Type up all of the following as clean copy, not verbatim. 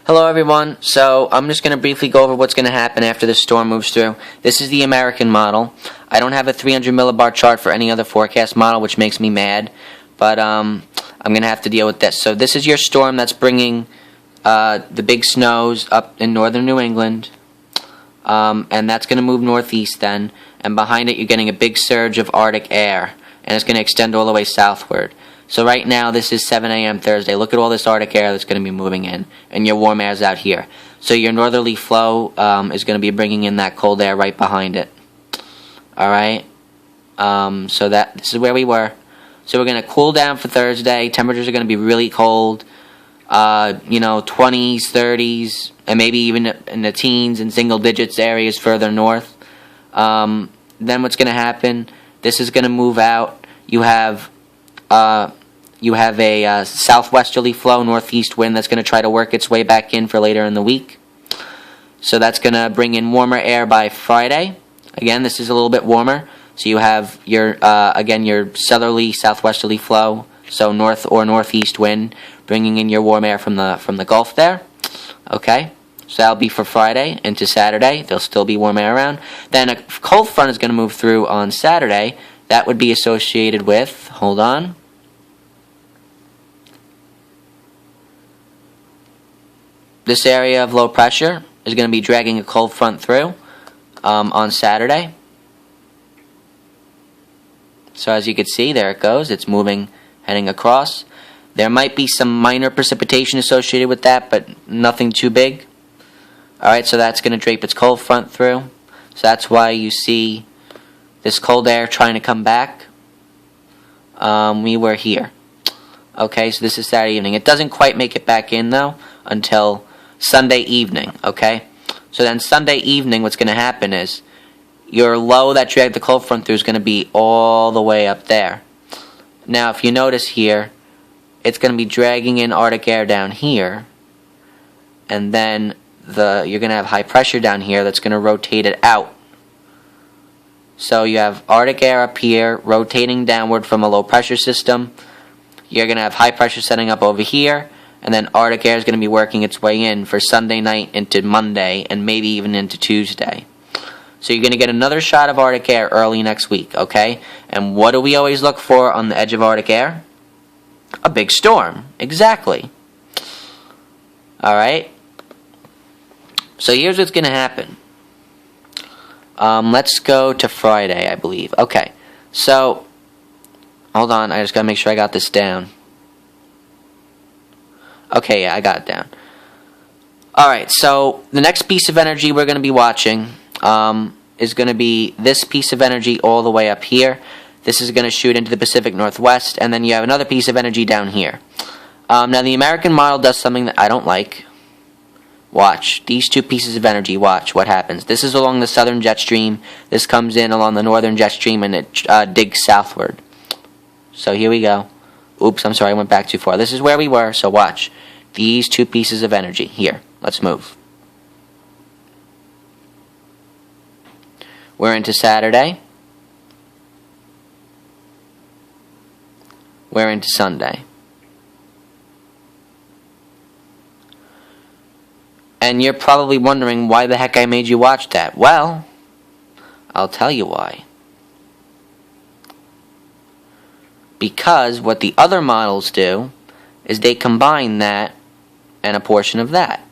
Hello everyone, so I'm just going to briefly go over what's going to happen after this storm moves through. This is the American model. I don't have a 300 millibar chart for any other forecast model, which makes me mad, but I'm going to have to deal with this. So this is your storm that's bringing the big snows up in northern New England, and that's going to move northeast then, and behind it you're getting a big surge of Arctic air, and it's going to extend all the way southward. So right now, this is 7 a.m. Thursday. Look at all this Arctic air that's going to be moving in, and your warm air is out here. So your northerly flow is going to be bringing in that cold air right behind it. All right. So this is where we were. So we're going to cool down for Thursday. Temperatures are going to be really cold. 20s, 30s, and maybe even in the teens and single digits areas further north. Then what's going to happen? This is going to move out. You have a southwesterly flow, northeast wind that's going to try to work its way back in for later in the week. So that's going to bring in warmer air by Friday. Again, this is a little bit warmer. So you have your southerly, southwesterly flow, so north or northeast wind, bringing in your warm air from the Gulf there. Okay, so that'll be for Friday into Saturday. There'll still be warm air around. Then a cold front is going to move through on Saturday. That would be associated with, hold on, this area of low pressure is going to be dragging a cold front through on Saturday. So as you can see, there it goes. It's moving, heading across. There might be some minor precipitation associated with that, but nothing too big. Alright, so that's going to drape its cold front through. So that's why you see this cold air trying to come back. We were here. Okay, so this is Saturday evening. It doesn't quite make it back in, though, until Sunday evening, okay? So then Sunday evening, what's going to happen is your low that dragged the cold front through is going to be all the way up there. Now, if you notice here, it's going to be dragging in Arctic air down here, and then you're going to have high pressure down here that's going to rotate it out. So you have Arctic air up here rotating downward from a low pressure system. You're going to have high pressure setting up over here, and then Arctic air is going to be working its way in for Sunday night into Monday and maybe even into Tuesday. So you're going to get another shot of Arctic air early next week, okay? And what do we always look for on the edge of Arctic air? A big storm. Exactly. Alright? So here's what's going to happen. Let's go to Friday, I believe. Okay. So, hold on. I just got to make sure I got this down. Okay, yeah, I got it down. Alright, so the next piece of energy we're going to be watching is going to be this piece of energy all the way up here. This is going to shoot into the Pacific Northwest, and then you have another piece of energy down here. Now, the American model does something that I don't like. Watch. These two pieces of energy, watch what happens. This is along the southern jet stream. This comes in along the northern jet stream, and it digs southward. So here we go. Oops, I'm sorry, I went back too far. This is where we were, so watch. These two pieces of energy. Here, let's move. We're into Saturday. We're into Sunday. And you're probably wondering why the heck I made you watch that. Well, I'll tell you why. Because what the other models do is they combine that and a portion of that.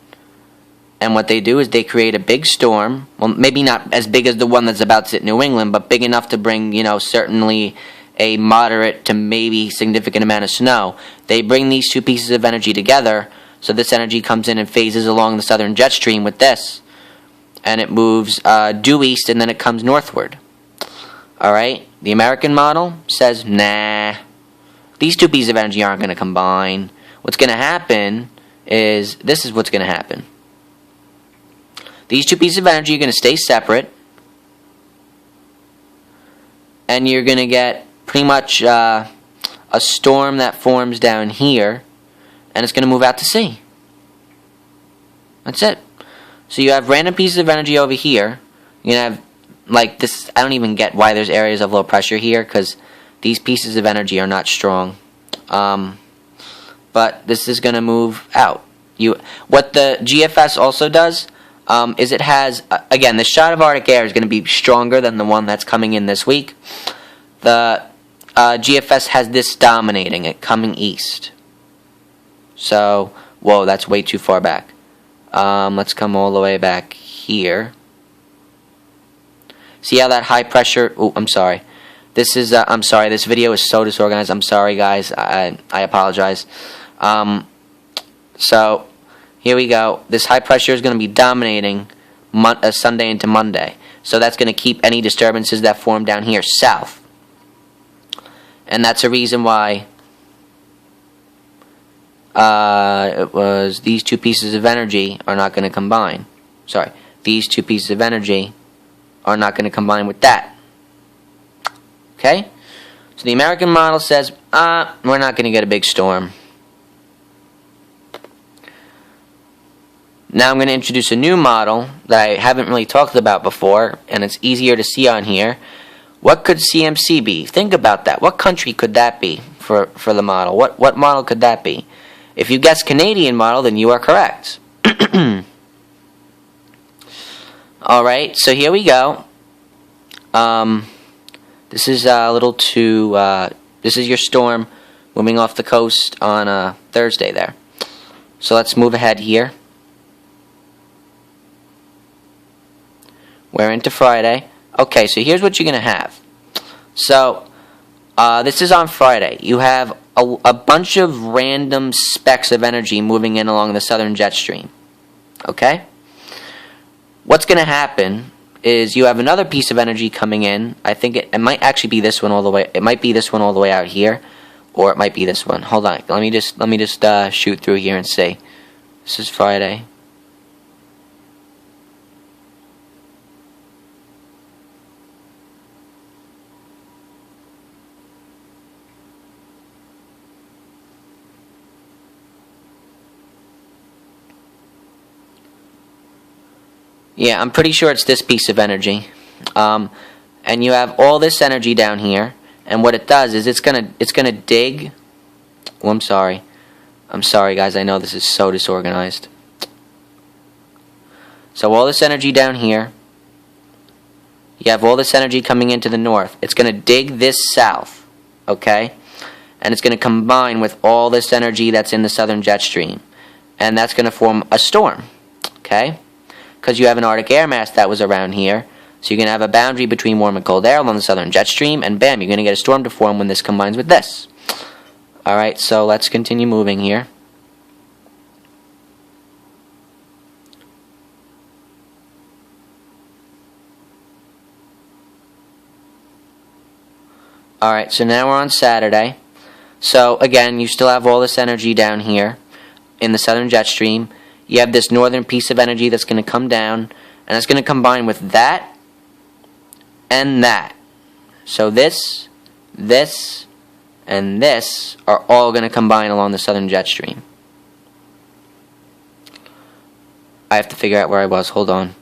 And what they do is they create a big storm. Well, maybe not as big as the one that's about to hit New England, but big enough to bring, certainly a moderate to maybe significant amount of snow. They bring these two pieces of energy together. So this energy comes in and phases along the southern jet stream with this. And it moves due east and then it comes northward. Alright? The American model says, nah. These two pieces of energy aren't going to combine. What's going to happen is, this is what's going to happen. These two pieces of energy are going to stay separate. And you're going to get pretty much a storm that forms down here. And it's going to move out to sea. That's it. So you have random pieces of energy over here. You're going to have, like this, I don't even get why there's areas of low pressure here, because these pieces of energy are not strong. But this is going to move out. What the GFS also does is it has, again, the shot of Arctic air is going to be stronger than the one that's coming in this week. The GFS has this dominating it, coming east. So, whoa, that's way too far back. Let's come all the way back here. See how that high pressure... Oh, I'm sorry. This is... I'm sorry, this video is so disorganized. I'm sorry, guys. I apologize. So, here we go. This high pressure is going to be dominating Sunday into Monday. So that's going to keep any disturbances that form down here south. And that's a reason why it was these two pieces of energy are not going to combine. Sorry, these two pieces of energy are not going to combine with that. Okay? So the American model says, we're not going to get a big storm. Now I'm going to introduce a new model that I haven't really talked about before, and it's easier to see on here. What could CMC be? Think about that. What country could that be for the model? What model could that be? If you guess Canadian model, then you are correct. Alright, so here we go. This is a little too... this is your storm moving off the coast on Thursday there. So let's move ahead here. We're into Friday. Okay, so here's what you're going to have. So, this is on Friday. You have a bunch of random specks of energy moving in along the southern jet stream. Okay? What's going to happen is you have another piece of energy coming in. I think it might actually be this one all the way. It might be this one all the way out here, or it might be this one. Hold on. Let me just shoot through here and see. This is Friday. Yeah, I'm pretty sure it's this piece of energy. And you have all this energy down here, and what it does is it's gonna dig. Oh, I'm sorry. I'm sorry, guys. I know this is so disorganized. So all this energy down here, you have all this energy coming into the north. It's gonna dig this south, okay? And it's gonna combine with all this energy that's in the southern jet stream, and that's gonna form a storm, okay? Because you have an Arctic air mass that was around here, so you're going to have a boundary between warm and cold air along the southern jet stream, and bam, you're going to get a storm to form when this combines with this. Alright, so let's continue moving here. Alright, so now we're on Saturday. So, again, you still have all this energy down here in the southern jet stream. You have this northern piece of energy that's going to come down, and it's going to combine with that and that. So this, and this are all going to combine along the southern jet stream. I have to figure out where I was. Hold on.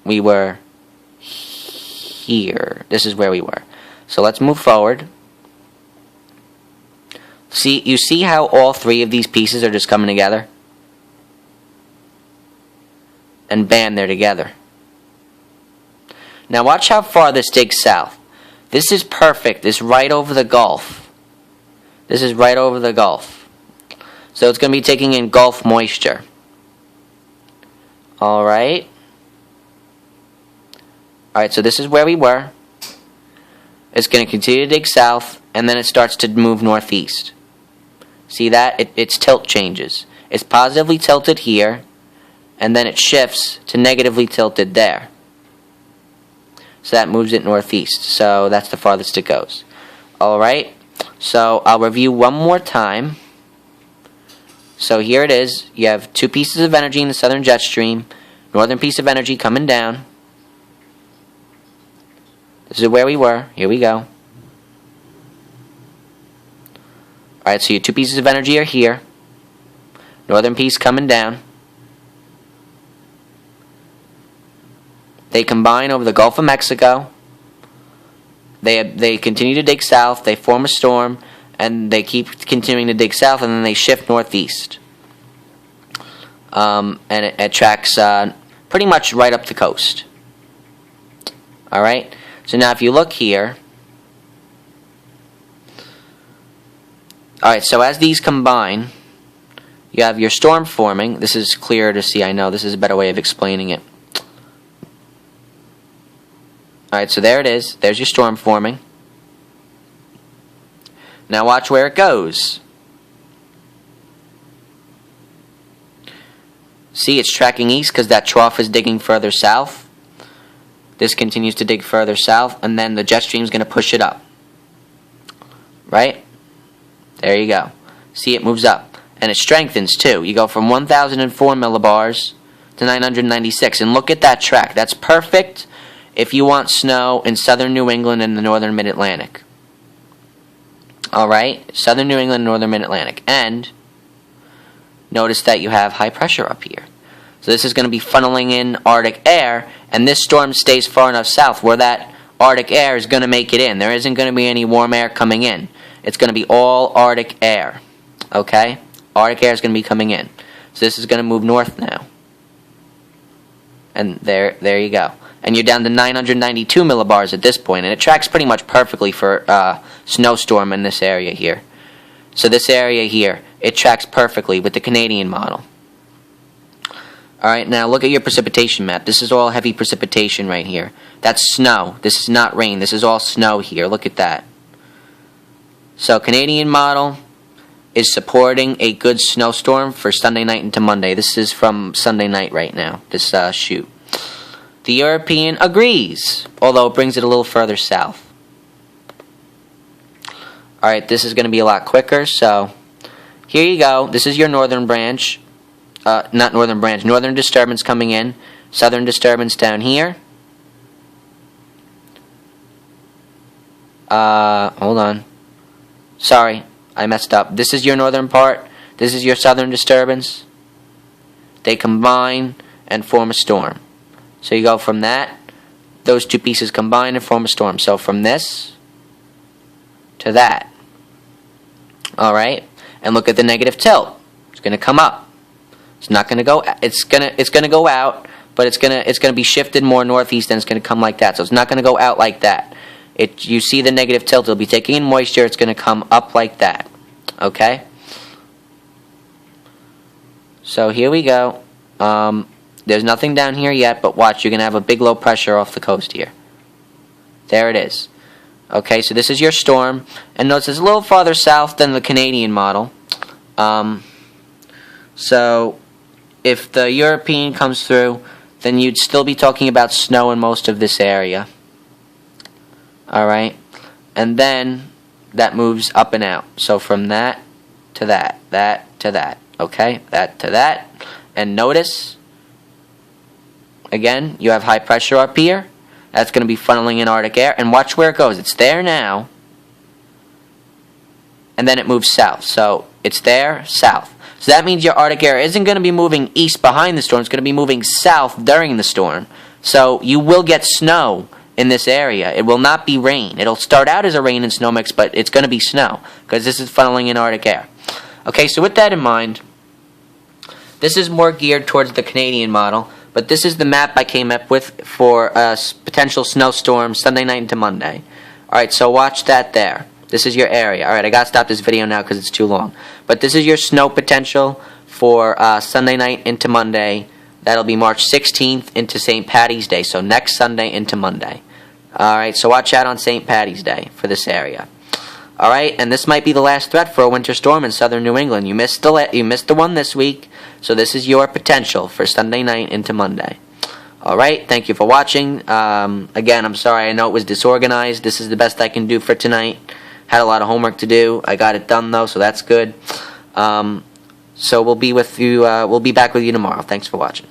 We were here. This is where we were. So let's move forward. You see how all three of these pieces are just coming together? And bam, they're together. Now watch how far this digs south. This is perfect. This is right over the Gulf. This is right over the Gulf. So it's going to be taking in Gulf moisture. Alright. Alright, so this is where we were. It's going to continue to dig south, and then it starts to move northeast. See that? Its tilt changes. It's positively tilted here, and then it shifts to negatively tilted there. So that moves it northeast. So that's the farthest it goes. Alright, so I'll review one more time. So here it is. You have two pieces of energy in the southern jet stream. Northern piece of energy coming down. This is where we were. Here we go. Alright, so your two pieces of energy are here. Northern piece coming down. They combine over the Gulf of Mexico. They continue to dig south. They form a storm, and they keep continuing to dig south, and then they shift northeast. and it tracks pretty much right up the coast. Alright, so now if you look here, alright, so as these combine, you have your storm forming. This is clearer to see, I know. This is a better way of explaining it. Alright, so there it is. There's your storm forming. Now watch where it goes. See, it's tracking east because that trough is digging further south. This continues to dig further south, and then the jet stream is going to push it up. Right? There you go. See, it moves up. And it strengthens too. You go from 1004 millibars to 996. And look at that track. That's perfect if you want snow in southern New England and the northern mid-Atlantic. Alright? Southern New England and northern mid-Atlantic. And notice that you have high pressure up here. So this is going to be funneling in Arctic air, and this storm stays far enough south where that Arctic air is going to make it in. There isn't going to be any warm air coming in. It's going to be all Arctic air. Okay? Arctic air is going to be coming in. So this is going to move north now. And there you go. And you're down to 992 millibars at this point, and it tracks pretty much perfectly for snowstorm in this area here. So this area here, it tracks perfectly with the Canadian model. Alright, now look at your precipitation map. This is all heavy precipitation right here. That's snow. This is not rain. This is all snow here. Look at that. So Canadian model is supporting a good snowstorm for Sunday night into Monday. This is from Sunday night right now, this shoot. The European agrees, although it brings it a little further south. Alright, this is going to be a lot quicker, so here you go. This is your northern branch. Not northern branch, northern disturbance coming in. Southern disturbance down here. Hold on. Sorry, I messed up. This is your northern part. This is your southern disturbance. They combine and form a storm. So you go from that, those two pieces combine and form a storm. So from this to that. Alright? And look at the negative tilt. It's going to come up. It's not going to go, it's going to go out, but it's going to be shifted more northeast, and it's going to come like that. So it's not going to go out like that. You see the negative tilt, it'll be taking in moisture, it's going to come up like that. Okay? So here we go. There's nothing down here yet, but watch, you're going to have a big low pressure off the coast here. There it is. Okay, so this is your storm, and notice it's a little farther south than the Canadian model. So if the European comes through, then you'd still be talking about snow in most of this area. Alright? And then that moves up and out. So from that to that, that to that. Okay? That to that. And notice, again, you have high pressure up here. That's going to be funneling in Arctic air. And watch where it goes. It's there now. And then it moves south. So it's there, south. So that means your Arctic air isn't going to be moving east behind the storm. It's going to be moving south during the storm. So you will get snow in this area. It will not be rain. It'll start out as a rain and snow mix, but it's going to be snow because this is funneling in Arctic air. Okay, so with that in mind, this is more geared towards the Canadian model, but this is the map I came up with for a potential snowstorm Sunday night into Monday. Alright, so watch that there. This is your area. Alright, I got to stop this video now because it's too long. But this is your snow potential for Sunday night into Monday. That'll be March 16th into St. Paddy's Day. So next Sunday into Monday. Alright, so watch out on St. Paddy's Day for this area. Alright, and this might be the last threat for a winter storm in southern New England. You missed the one this week. So this is your potential for Sunday night into Monday. Alright, thank you for watching. Again, I'm sorry, I know it was disorganized. This is the best I can do for tonight. Had a lot of homework to do. I got it done though, so that's good. So we'll be with you. We'll be back with you tomorrow. Thanks for watching.